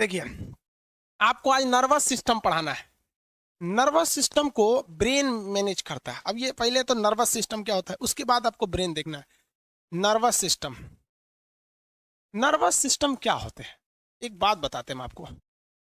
देखिए, आपको आज नर्वस सिस्टम पढ़ाना है। नर्वस सिस्टम को ब्रेन मैनेज करता है। अब ये पहले तो नर्वस सिस्टम क्या होता है, उसके बाद आपको ब्रेन देखना है। नर्वस सिस्टम, नर्वस सिस्टम क्या होते हैं, एक बात बताते हैं हम आपको।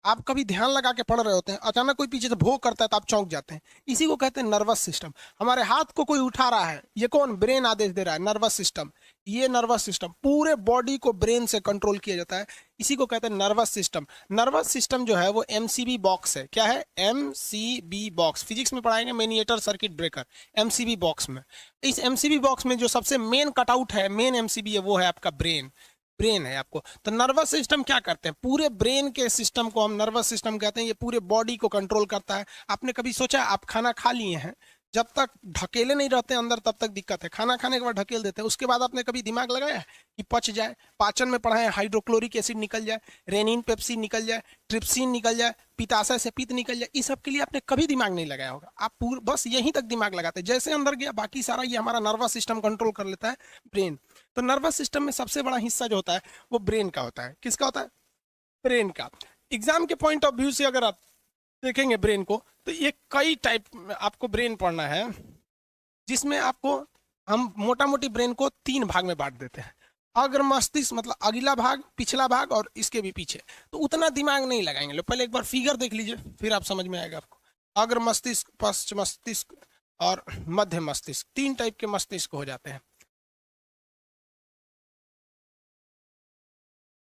आप कभी ध्यान लगा के पढ़ रहे होते हैं, अचानक कोई पीछे से भोग करता है तो आप चौंक जाते हैं, इसी को कहते हैं नर्वस सिस्टम। हमारे हाथ को कोई उठा रहा है, ये कौन, ब्रेन आदेश दे रहा है, नर्वस सिस्टम। ये नर्वस सिस्टम, पूरे बॉडी को ब्रेन से कंट्रोल किया जाता है, इसी को कहते हैं नर्वस सिस्टम। नर्वस सिस्टम जो है वो एमसीबी बॉक्स है। क्या है? MCB box. फिजिक्स में पढ़ाएंगे miniature circuit breaker, MCB box में। इस एमसीबी बॉक्स में जो सबसे मेन कटआउट है, मेन एमसीबी है, वो है आपका ब्रेन। ब्रेन है आपको। तो नर्वस सिस्टम क्या करते हैं, पूरे ब्रेन के सिस्टम को हम नर्वस सिस्टम कहते हैं। ये पूरे बॉडी को कंट्रोल करता है। आपने कभी सोचा, आप खाना खा लिए हैं, जब तक ढकेले नहीं रहते अंदर तब तक दिक्कत है, खाना खाने के बाद ढकेल देते हैं, उसके बाद आपने कभी दिमाग लगाया है कि पच जाए? पाचन में पढ़ा है, हाइड्रोक्लोरिक एसिड निकल जाए, रेनिन पेप्सिन निकल जाए, ट्रिप्सिन निकल जाए, पित्ताशय से पित्त निकल जाए, इस सब के लिए आपने कभी दिमाग नहीं लगाया होगा। आप पूरा बस यहीं तक दिमाग लगाते हैं, जैसे अंदर गया बाकी सारा ये हमारा नर्वस सिस्टम कंट्रोल कर लेता है, ब्रेन। तो नर्वस सिस्टम में सबसे बड़ा हिस्सा जो होता है वो ब्रेन का होता है। किसका होता है? ब्रेन का। एग्जाम के पॉइंट ऑफ व्यू से अगर आप देखेंगे ब्रेन को, तो ये कई टाइप आपको ब्रेन पढ़ना है, जिसमें आपको हम मोटा मोटी ब्रेन को 3 भाग में बांट देते हैं। अग्र मस्तिष्क मतलब अगला भाग, पिछला भाग और इसके भी पीछे। तो उतना दिमाग नहीं लगाएंगे लोग, पहले एक बार फिगर देख लीजिए, फिर आप समझ में आएगा आपको। अग्र मस्तिष्क, पश्च मस्तिष्क और मध्य मस्तिष्क, 3 टाइप के मस्तिष्क हो जाते हैं।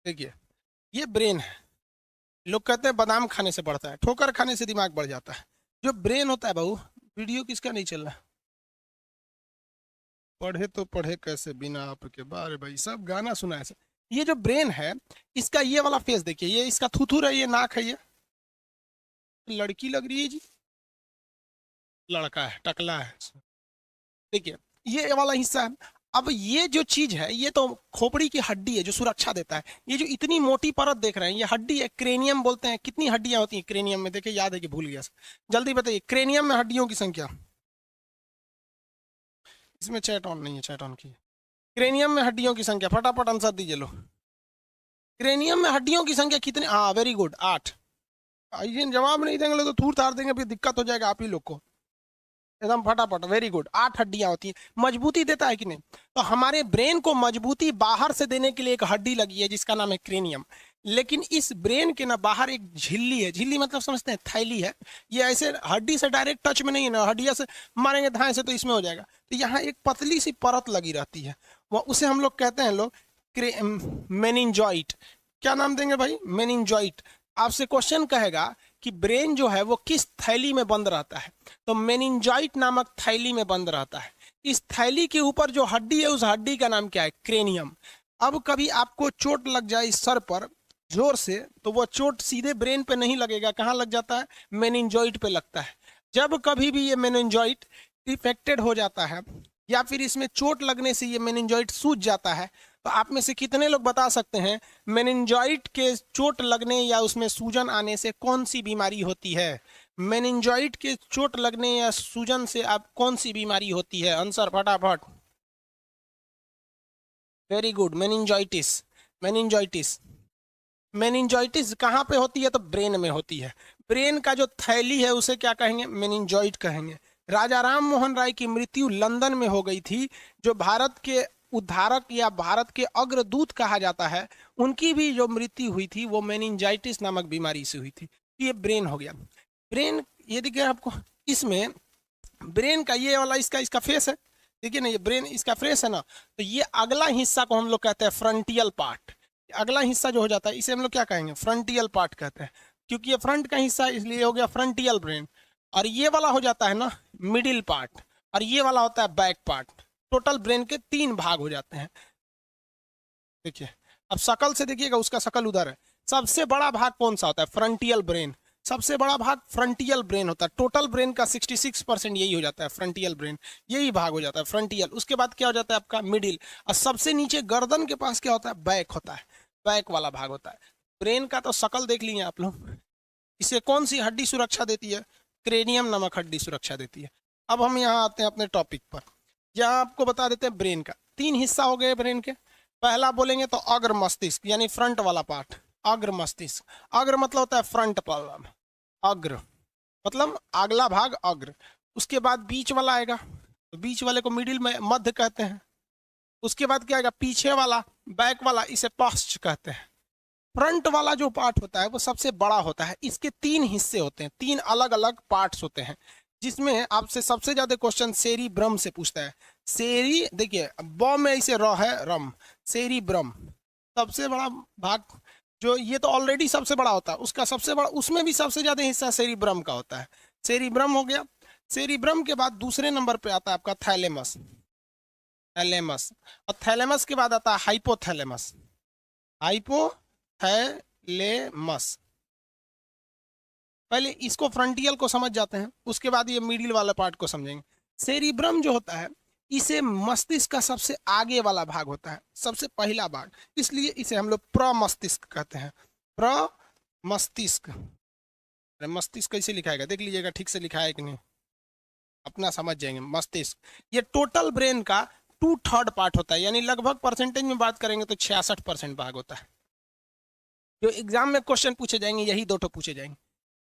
देखिए, ये ब्रेन है। लोग कहते हैं बादाम खाने से बढ़ता है, ठोकर खाने से दिमाग बढ़ जाता है। जो ब्रेन होता है बहू, वीडियो किसका नहीं चल रहा? पढ़े तो पढ़े कैसे बिना आपके, बारे भाई सब गाना सुना है। ये जो ब्रेन है, इसका ये वाला फेस देखिए, ये इसका थुथुर है, ये नाक है, ये लड़की लग रही है जी, लड़का है, टकला है। देखिए, ये वाला हिस्सा है। अब ये जो चीज है, ये तो खोपड़ी की हड्डी है जो सुरक्षा देता है। ये जो इतनी मोटी परत देख रहे हैं, ये हड्डी है, क्रेनियम बोलते हैं। कितनी हड्डियां होती हैं क्रेनियम में? देखिए, याद है कि भूल गया, जल्दी बताइए, क्रेनियम में हड्डियों की संख्या। इसमें चैट ऑन नहीं है, चैट ऑन की। क्रेनियम में हड्डियों की संख्या, फटाफट आंसर दीजिए लो। क्रेनियम में हड्डियों की संख्या कितनी? हाँ वेरी गुड, 8। ये जवाब नहीं देंगे तो थूर थार देंगे, फिर दिक्कत हो जाएगा आप ही लोग को। एकदम फटाफट, वेरी गुड। 8 हड्डियां होती हैं। मजबूती देता है कि नहीं? तो हमारे ब्रेन को मजबूती बाहर से देने के लिए एक हड्डी लगी है जिसका नाम है क्रेनियम। लेकिन इस ब्रेन के ना बाहर एक झिल्ली है। झिल्ली मतलब समझते हैं, थैली है। ये ऐसे हड्डी से डायरेक्ट टच में नहीं है ना, हड्डिया से मारेंगे धाए से तो इसमें हो जाएगा। तो यहाँ एक पतली सी परत लगी रहती है, वो उसे हम लोग कहते हैं लोग मेनिंजॉइट। क्या नाम देंगे भाई? मेनिंजॉइट। आपसे क्वेश्चन कहेगा कि ब्रेन जो है वो किस थैली में बंद रहता है, तो मेनिंजाइट नामक थैली में बंद रहता है। इस थैली के ऊपर जो हड्डी है, उस हड्डी का नाम क्या है? क्रेनियम। अब कभी आपको चोट लग जाए इस सर पर जोर से, तो वो चोट सीधे ब्रेन पे नहीं लगेगा, कहाँ लग जाता है? मेनिंजॉइट पे लगता है। जब कभी भी ये मेनिंजॉइट इफेक्टेड हो जाता है, या फिर इसमें चोट लगने से ये मेनिंजॉइट सूज जाता है, तो आप में से कितने लोग बता सकते हैं मेनिंजाइट के चोट लगने या उसमें सूजन आने से कौन सी बीमारी होती है? मेनिंजाइट के चोट लगने या सूजन से आप कौन सी बीमारी होती है? आंसर फटाफट। Very good, meningitis. Meningitis, meningitis कहाँ पे होती है? तो ब्रेन में होती है। ब्रेन का जो थैली है उसे क्या कहेंगे? मेनिंजाइट कहेंगे। राजा राम मोहन राय की मृत्यु लंदन में हो गई थी। जो भारत के उद्धारक या भारत के अग्रदूत कहा जाता है, उनकी भी जो मृत्यु हुई थी वो मेनिंजाइटिस नामक बीमारी से हुई थी। ये ब्रेन हो गया। ब्रेन, ये देखिए आपको, इसमें ब्रेन का ये वाला इसका इसका फेस है, देखिए ना, ये ब्रेन इसका फेस है ना। तो ये अगला हिस्सा को हम लोग कहते हैं फ्रंटियल पार्ट। अगला हिस्सा जो हो जाता है इसे हम लोग क्या कहेंगे? फ्रंटियल पार्ट कहते हैं, क्योंकि ये फ्रंट का हिस्सा इसलिए हो गया फ्रंटियल ब्रेन। और ये वाला हो जाता है ना मिडिल पार्ट, और ये वाला होता है बैक पार्ट। टोटल ब्रेन के 3 भाग हो जाते हैं। देखिए, अब शकल से देखिएगा, उसका शकल उधर है। सबसे बड़ा भाग कौन सा होता है? फ्रंटियल ब्रेन। सबसे बड़ा भाग फ्रंटियल ब्रेन होता है। टोटल ब्रेन का 66% यही हो जाता है, फ्रंटियल ब्रेन, यही भाग हो जाता है फ्रंटियल। उसके बाद क्या हो जाता है आपका? मिडिल। और सबसे नीचे गर्दन के पास क्या होता है? बैक होता है, बैक वाला भाग होता है। ब्रेन का तो शकल देख लिए आप लोग। इसे कौन सी हड्डी सुरक्षा देती है? क्रेनियम नामक हड्डी सुरक्षा देती है। अब हम यहाँ आते हैं अपने टॉपिक पर। यहाँ आपको बता देते हैं ब्रेन का 3 हिस्सा हो गए ब्रेन के। पहला बोलेंगे तो अग्र मस्तिष्क यानी फ्रंट वाला पार्ट, अग्र मस्तिष्क। अग्र मतलब होता है फ्रंट पार्ट, अग्र मतलब अगला भाग अग्र। उसके बाद बीच वाला आएगा, तो बीच वाले को मिडिल में मध्य कहते हैं। उसके बाद क्या आएगा, पीछे वाला बैक वाला, इसे पास्ट कहते हैं। फ्रंट वाला जो पार्ट होता है वो सबसे बड़ा होता है। इसके तीन हिस्से होते हैं, तीन अलग अलग पार्ट्स होते हैं, जिसमें आपसे सबसे ज्यादा क्वेश्चन सेरी ब्रह्म से पूछता है। सेरी देखिए ब में इसे र है रम, सेरी ब्रह्म सबसे बड़ा भाग, जो ये तो ऑलरेडी सबसे बड़ा होता है, उसका सबसे बड़ा, उसमें भी सबसे ज्यादा हिस्सा सेरी ब्रह्म का होता है। सेरी ब्रह्म हो गया। सेरी ब्रह्म के बाद दूसरे नंबर पे आता है आपका थैलेमस, थैलेमस। और थैलेमस के बाद आता है हाइपोथैलेमस, हाइपोथैलेमस। पहले इसको फ्रंटियल को समझ जाते हैं, उसके बाद ये मिडिल वाला पार्ट को समझेंगे। सेरिब्रम जो होता है इसे मस्तिष्क का सबसे आगे वाला भाग होता है, सबसे पहला भाग, इसलिए इसे हम लोग प्रमस्तिष्क कहते हैं। प्रमस्तिष्क। अरे मस्तिष्क कैसे लिखाएगा देख लीजिएगा, ठीक से लिखा है कि नहीं, अपना समझ जाएंगे। मस्तिष्क ये टोटल ब्रेन का 2/3 पार्ट होता है, यानी लगभग परसेंटेज में बात करेंगे तो 66% भाग होता है। जो एग्जाम में क्वेश्चन पूछे जाएंगे यही दो पूछे जाएंगे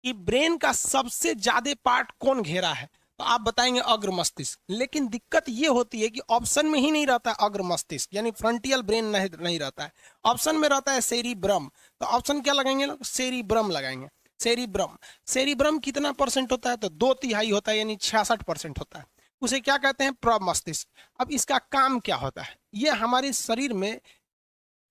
कि ब्रेन का सबसे ज्यादा पार्ट कौन घेरा है, तो आप बताएंगे अग्र मस्तिष्क। लेकिन दिक्कत ये होती है कि ऑप्शन में ही नहीं रहता है अग्र मस्तिष्क, यानी फ्रंटियल ब्रेन नहीं रहता है, ऑप्शन में रहता है सेरिब्रम। तो ऑप्शन क्या लगाएंगे लोग, सेरिब्रम लगाएंगे। सेरिब्रम, सेरिब्रम कितना परसेंट होता है, तो 2/3 होता है, यानी 66% होता है। उसे क्या कहते हैं, प्रमस्तिष्क। अब इसका काम क्या होता है, ये हमारे शरीर में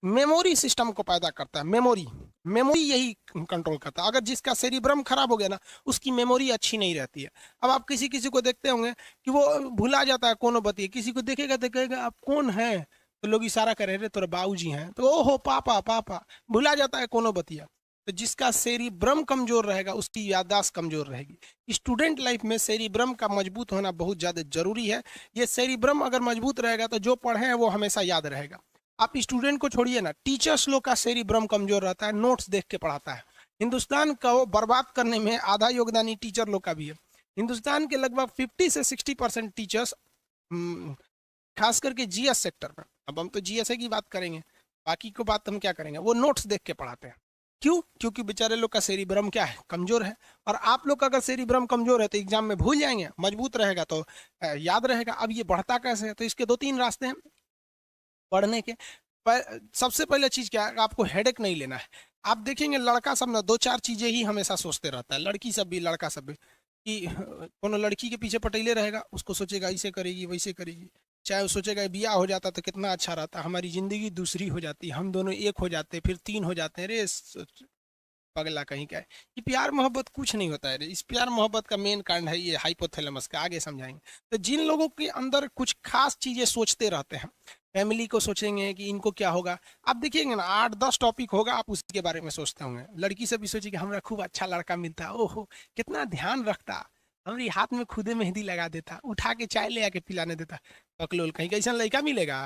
मेमोरी सिस्टम को पैदा करता है। मेमोरी, मेमोरी यही कंट्रोल करता है। अगर जिसका सेरिब्रम खराब हो गया ना, उसकी मेमोरी अच्छी नहीं रहती है। अब आप किसी किसी को देखते होंगे कि वो भुला जाता है कोनो बतिए, किसी को देखेगा देखेगा आप कौन है, तो लोग इशारा करे रे तोरे बाबूजी हैं, तो ओहो पापा पापा, भुला जाता है कोनो बतिया। तो जिसका सेरिब्रम कमजोर रहेगा उसकी याददाश्त कमजोर रहेगी। स्टूडेंट लाइफ में सेरिब्रम का मजबूत होना बहुत ज्यादा जरूरी है। ये सेरिब्रम अगर मजबूत रहेगा तो जो पढ़े हैं वो हमेशा याद रहेगा। आप स्टूडेंट को छोड़िए ना, टीचर्स लोग का सेरिब्रम कमजोर रहता है, नोट्स देख के पढ़ाता है। हिंदुस्तान को बर्बाद करने में आधा योगदान ही टीचर लोग का भी है। हिंदुस्तान के लगभग 50 से 60% टीचर्स, खास करके जीएस सेक्टर में, अब हम तो जीएसए की बात करेंगे, बाकी को बात हम क्या करेंगे, वो नोट्स देख के पढ़ाते हैं। क्यों, क्योंकि बेचारे लोग का सेरिब्रम क्या है, कमजोर है। और आप लोग का अगर सेरिब्रम कमजोर है तो एग्जाम में भूल जाएंगे, मजबूत रहेगा तो याद रहेगा। अब ये बढ़ता कैसे है, तो इसके 2-3 रास्ते हैं पढ़ने के। सबसे पहले चीज क्या है, आपको हेडेक नहीं लेना है। आप देखेंगे लड़का सब ना 2-4 चीजें ही हमेशा सोचते रहता है, लड़की सब भी लड़का सब भी, कि कोनो लड़की के पीछे पटेले रहेगा, उसको सोचेगा ऐसे करेगी वैसे करेगी। चाहे वो सोचेगा ब्याह हो जाता तो कितना अच्छा रहता, हमारी जिंदगी दूसरी हो जाती, हम दोनों एक हो जाते, फिर 3 हो जाते हैं। रे पगला कहीं का है, ये प्यार मोहब्बत कुछ नहीं होता है रे। इस प्यार मोहब्बत का मेन कारण है ये हाइपोथैलेमस का, आगे समझाएंगे। तो जिन लोगों के अंदर कुछ खास चीजें सोचते रहते हैं, फैमिली को सोचेंगे कि इनको क्या होगा, आप देखिएंगे ना 8-10 टॉपिक होगा, आप उसके बारे में सोचते होंगे। लड़की से भी सोचिए हमारा खूब अच्छा लड़का मिलता, ओहो कितना ध्यान रखता, हमारी हाथ में खुदे मेहंदी लगा देता, उठा के चाय ले आके पिलाने देता। पकलोल कहीं कैसा लड़का मिलेगा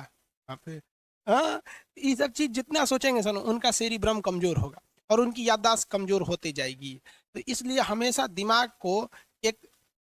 वहाँ पे। हाँ, ये सब चीज जितना सोचेंगे सर उनका सेरिब्रम कमजोर होगा और उनकी याददाश्त कमजोर होती जाएगी। तो इसलिए हमेशा दिमाग को एक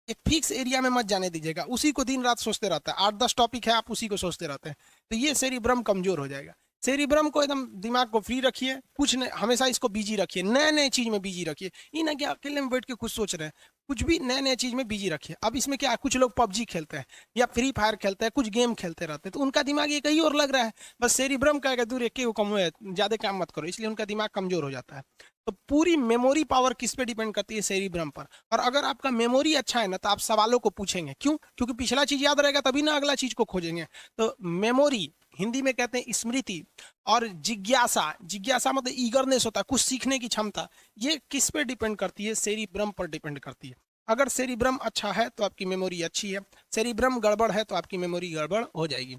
एक फिक्स एरिया में मत जाने दीजिएगा, उसी को दिन रात सोचते रहता है। 8-10 टॉपिक है, आप उसी को सोचते रहते हैं, तो ये सेरिब्रम कमजोर हो जाएगा। सेरिब्रम को एकदम दिमाग को फ्री रखिए, कुछ नहीं, हमेशा इसको बिजी रखिए, नए नए चीज में बिजी रखिए। ये ना कि अकेले में बैठ के कुछ सोच रहे हैं, कुछ भी नए नए चीज में बिजी रखिए। अब इसमें क्या, कुछ लोग पबजी खेलते हैं या फ्री फायर खेलते हैं, कुछ गेम खेलते रहते हैं, तो उनका दिमाग ये कहीं और लग रहा है। बस सेरिब्रम का दूर एक कम है, ज्यादा काम मत करो, इसलिए उनका दिमाग कमजोर हो जाता है। तो पूरी मेमोरी पावर किस पे डिपेंड करती है, सेरिब्रम पर। और अगर आपका मेमोरी अच्छा है ना, तो आप सवालों को पूछेंगे, क्यों, क्योंकि पिछला चीज याद रहेगा तभी ना अगला चीज को खोजेंगे। तो मेमोरी, हिंदी में कहते हैं स्मृति, और जिज्ञासा, जिज्ञासा मतलब ईगरनेस होता है, कुछ सीखने की क्षमता, ये किस पे डिपेंड करती है, सेरिब्रम पर डिपेंड करती है। अगर सेरिब्रम अच्छा है तो आपकी मेमोरी अच्छी है, सेरिब्रम गड़बड़ है तो आपकी मेमोरी गड़बड़ हो जाएगी।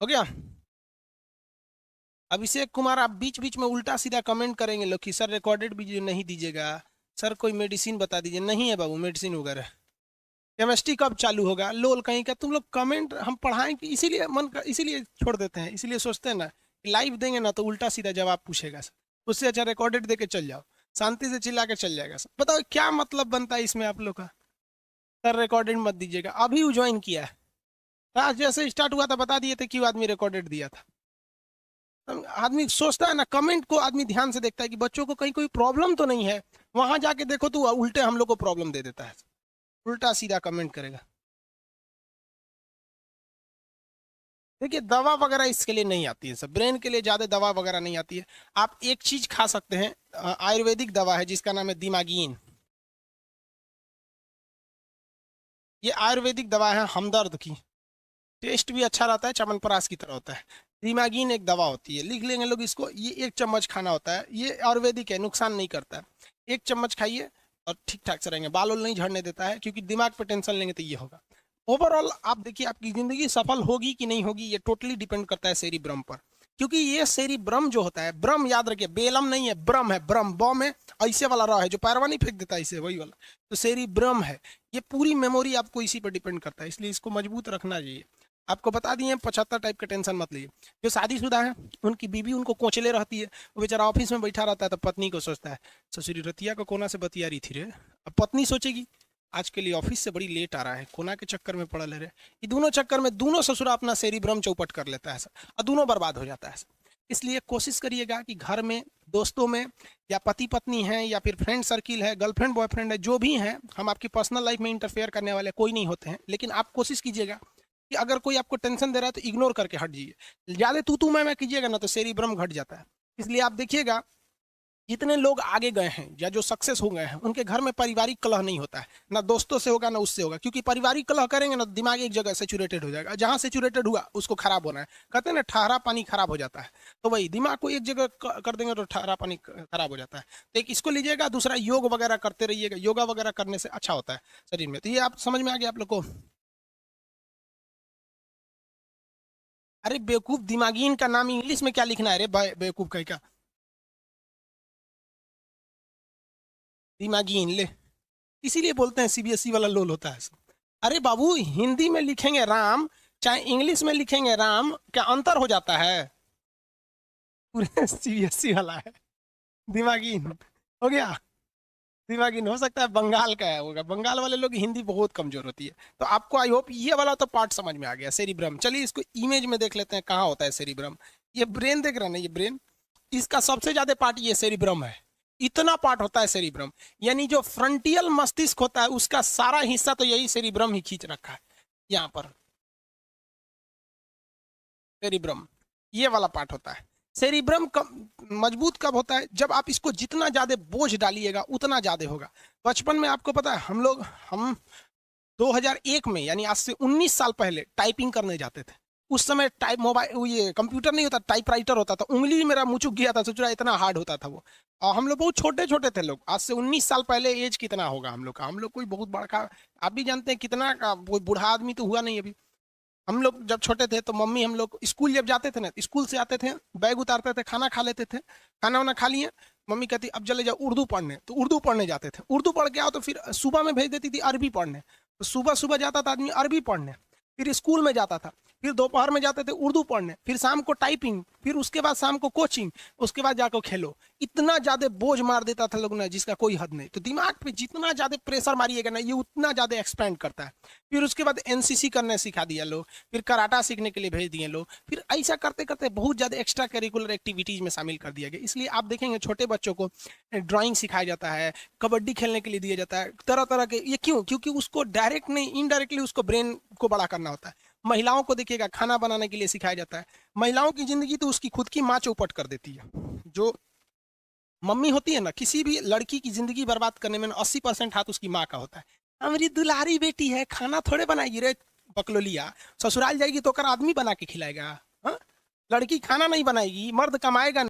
हो गया। अभिषेक कुमार, आप बीच बीच में उल्टा सीधा कमेंट करेंगे लोग कि सर रिकॉर्डेड वीडियो नहीं दीजिएगा, सर कोई मेडिसिन बता दीजिए। नहीं है बाबू मेडिसिन वगैरह। केमिस्ट्री कब चालू होगा, लोल कहीं का, तुम लोग कमेंट हम पढ़ाएं कि इसीलिए इसीलिए छोड़ देते हैं, इसीलिए सोचते हैं ना लाइव देंगे ना तो उल्टा सीधा जवाब पूछेगा सर, उससे अच्छा रिकॉर्डेड दे के चल जाओ, शांति से चिल्ला के चल जाएगा सर। बताओ क्या मतलब बनता है इसमें आप लोग का, सर रिकॉर्डेड मत दीजिएगा। अभी वो ज्वाइन किया है, आज जैसे स्टार्ट हुआ था बता दिए थे क्यों आदमी रिकॉर्डेड दिया था। आदमी सोचता है ना, कमेंट को आदमी ध्यान से देखता है कि बच्चों को कहीं कोई प्रॉब्लम तो नहीं है, वहां जाके देखो तो उल्टे हम लोग को प्रॉब्लम दे देता है, उल्टा सीधा कमेंट करेगा। देखिए दवा वगैरह इसके लिए नहीं आती है सब, ब्रेन के लिए ज्यादा दवा वगैरह नहीं आती है। आप एक चीज खा सकते हैं, आयुर्वेदिक दवा है जिसका नाम है दिमागीन। ये आयुर्वेदिक दवा है हमदर्द की, टेस्ट भी अच्छा रहता है, च्यवनप्राश की तरह होता है। दिमागीन एक दवा होती है, लिख लेंगे लोग इसको, ये 1 चम्मच खाना होता है, ये आयुर्वेदिक है, नुकसान नहीं करता है। 1 चम्मच खाइए और ठीक ठाक से रहेंगे, बाल वाल नहीं झड़ने देता है, क्योंकि दिमाग पे टेंशन लेंगे तो ये होगा। ओवरऑल आप देखिए आपकी जिंदगी सफल होगी कि नहीं होगी, ये टोटली डिपेंड करता है सेरिब्रम पर। क्योंकि ये सेरिब्रम जो होता है, ब्रम याद रखिए, बेलम नहीं है, ब्रम है, ब्रम बॉ में ऐसे वाला रहा है जो पैरवा नहीं फेंक देता ऐसे, वही वाला, तो सेरिब्रम है। ये पूरी मेमोरी आपको इसी पर डिपेंड करता है, इसलिए इसको मजबूत रखना चाहिए। आपको बता दिए 75 टाइप का, टेंशन मत लीजिए। जो शादीशुदा है उनकी बीवी उनको कोचले रहती है, वो बेचारा ऑफिस में बैठा रहता है तो पत्नी को सोचता है, ससुरी रतिया को कोना से बतिया रही थी रे। अब पत्नी सोचेगी आज के लिए ऑफिस से बड़ी लेट आ रहा है, कोना के चक्कर में पड़ा ले रहे। ये दोनों चक्कर में दोनों ससुरा अपना सेरिब्रम चौपट कर लेता है सर, और दोनों बर्बाद हो जाता है सर। इसलिए कोशिश करिएगा कि घर में, दोस्तों में, या पति पत्नी है, या फिर फ्रेंड सर्किल है, गर्लफ्रेंड बॉयफ्रेंड है, जो भी है, हम आपकी पर्सनल लाइफ में इंटरफेयर करने वाले कोई नहीं होते हैं, लेकिन आप कोशिश कीजिएगा कि अगर कोई आपको टेंशन दे रहा है तो इग्नोर करके हट जाइए। ज़्यादा तू मैं कीजिएगा ना तो सेरिब्रम घट जाता है। इसलिए आप देखिएगा जितने लोग आगे गए हैं या जो सक्सेस हो गए हैं, उनके घर में पारिवारिक कलह नहीं होता है, ना दोस्तों से होगा ना उससे होगा, क्योंकि पारिवारिक कलह करेंगे ना दिमाग एक जगह सेचुरेटेड हो जाएगा, जहां सेचुरेटेड हुआ उसको खराब होना है। कहते हैं ना ठहरा पानी खराब हो जाता है, तो वही दिमाग को एक जगह कर देंगे तो ठहरा पानी खराब हो जाता है। तो एक इसको लीजिएगा, दूसरा योग वगैरह करते रहिएगा, योगा वगैरह करने से अच्छा होता है शरीर में। तो ये आप समझ में आ गया आप लोग को। अरे बेवकूफ, दिमागीन का नाम इंग्लिश में क्या लिखना है रे बेवकूफ कहीं का, दिमागीन ले, इसीलिए बोलते हैं सीबीएसई वाला लोल होता है। अरे बाबू, हिंदी में लिखेंगे राम चाहे इंग्लिश में लिखेंगे राम, क्या अंतर हो जाता है? पूरे सीबीएसई वाला है दिमागीन, हो गया। दिमागीन हो सकता है बंगाल का है, होगा बंगाल वाले लोग हिंदी बहुत कमजोर होती है। तो आपको आई होप ये वाला तो पार्ट समझ में आ गया, सेरिब्रम। चलिए इसको इमेज में देख लेते हैं कहाँ होता है सेरिब्रम। ये ब्रेन देख रहे हैं ना, ये ब्रेन, इसका सबसे ज्यादा पार्ट ये सेरिब्रम है, इतना पार्ट होता है सेरिब्रम। यानी जो फ्रंटियल मस्तिष्क होता है उसका सारा हिस्सा तो यही सेरिब्रम ही खींच रखा है। यहाँ पर सेरिब्रम ये वाला पार्ट होता है। सेरिब्रम मजबूत कब होता है? जब आप इसको जितना ज्यादा बोझ डालिएगा उतना ज्यादा होगा। बचपन में आपको पता है हम 2001 में, यानी आज से 19 साल पहले टाइपिंग करने जाते थे। उस समय टाइप मोबाइल, ये कंप्यूटर नहीं होता, टाइपराइटर होता था। उंगली मेरा मुचुक गया था, सोच रहा इतना हार्ड होता था वो। और हम लोग बहुत छोटे छोटे थे लोग, आज से 19 साल पहले। एज कितना होगा हम लोग का? हम लोग कोई बहुत बड़ा, आप भी जानते हैं कितना का, कोई बूढ़ा आदमी तो हुआ नहीं अभी। हम लोग जब छोटे थे तो मम्मी, हम लोग स्कूल जब जाते थे ना, स्कूल से आते थे, बैग उतारते थे, खाना खा लेते थे, खाना वाना खा लिए, मम्मी कहती अब चले जाओ उर्दू पढ़ने, तो उर्दू पढ़ने जाते थे। उर्दू पढ़ के आओ तो फिर सुबह में भेज देती थी अरबी पढ़ने, तो सुबह सुबह जाता था आदमी अरबी पढ़ने, फिर स्कूल में जाता था, फिर दोपहर में जाते थे उर्दू पढ़ने, फिर शाम को टाइपिंग, फिर उसके बाद शाम को कोचिंग, उसके बाद जाकर खेलो। इतना ज्यादा बोझ मार देता था लोग ना, जिसका कोई हद नहीं। तो दिमाग पे जितना ज्यादा प्रेशर मारिएगा ना, ये उतना ज्यादा एक्सपेंड करता है। फिर उसके बाद एनसीसी करने सिखा दिया लोग, फिर कराटा सीखने के लिए भेज दिए लोग, फिर ऐसा करते करते बहुत ज्यादा एक्स्ट्रा करिकुलर एक्टिविटीज में शामिल कर दिया गया। इसलिए आप देखेंगे छोटे बच्चों को ड्राइंग सिखाया जाता है, कबड्डी खेलने के लिए दिया जाता है, तरह तरह के। ये क्यों? क्योंकि उसको डायरेक्ट नहीं, इनडायरेक्टली उसको ब्रेन को बड़ा करना होता है। महिलाओं को देखिएगा खाना बनाने के लिए सिखाया जाता है। महिलाओं की जिंदगी तो उसकी खुद की माँ चौपट कर देती है। जो मम्मी होती है ना, किसी भी लड़की की जिंदगी बर्बाद करने में 80% हाथ उसकी माँ का होता है। हमारी दुलारी बेटी है, खाना थोड़े बनाएगी रे बकलोलिया, ससुराल जाएगी तो कर आदमी बना के खिलाएगा। हाँ? लड़की खाना नहीं बनाएगी, मर्द कमाएगा।